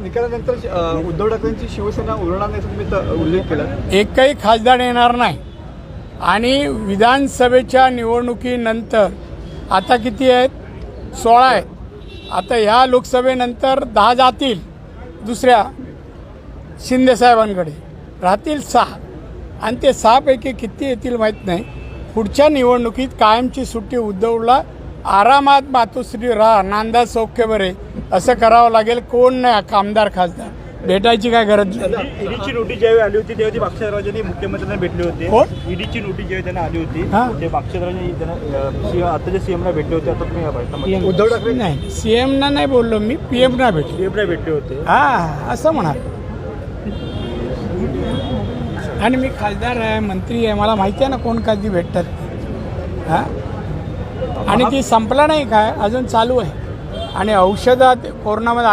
निकालानंतर उद्धव ठाकरेंची शिवसेना उरणार नाही तुम्ही उल्लेख केला. एकही खासदार येणार नाही आणि विधानसभेच्या निवडणुकीनंतर आता किती आहेत? 16 आहेत. आता ह्या लोकसभेनंतर 10 जातील दुसऱ्या शिंदेसाहेबांकडे, राहतील 6 आणि ते 6 पैकी किती येतील माहीत नाही. पुढच्या निवडणुकीत कायमची सुट्टी उद्धवला आरामात मातोश्री राहा, नांदा सौख्य बरे असं करावं लागेल. कोण नाही आमदार खासदार भेटायची काय गरज नाही. ईडीची नोटीस ज्यावेळी आली होती तेव्हा ती मागच्या मुख्यमंत्र्यांना भेटले होते. कोण? ईडीची नोटीस ज्यावेळी त्यांना आली होती ते मागच्या आता जे सीएमला भेटले होते. आता तुम्ही उद्धव ठाकरे नाही, सीएमना नाही बोललो मी, पीएमना भेटलो. सीएमला भेटले होते. हा असं म्हणा. आणि मी खासदार आहे, मंत्री आहे, मला माहिती आहे ना कोण कधी भेटतात. हां, आणि ती संपला नाही काय, अजून चालू आहे. आणि औषधात कोरोनामध्ये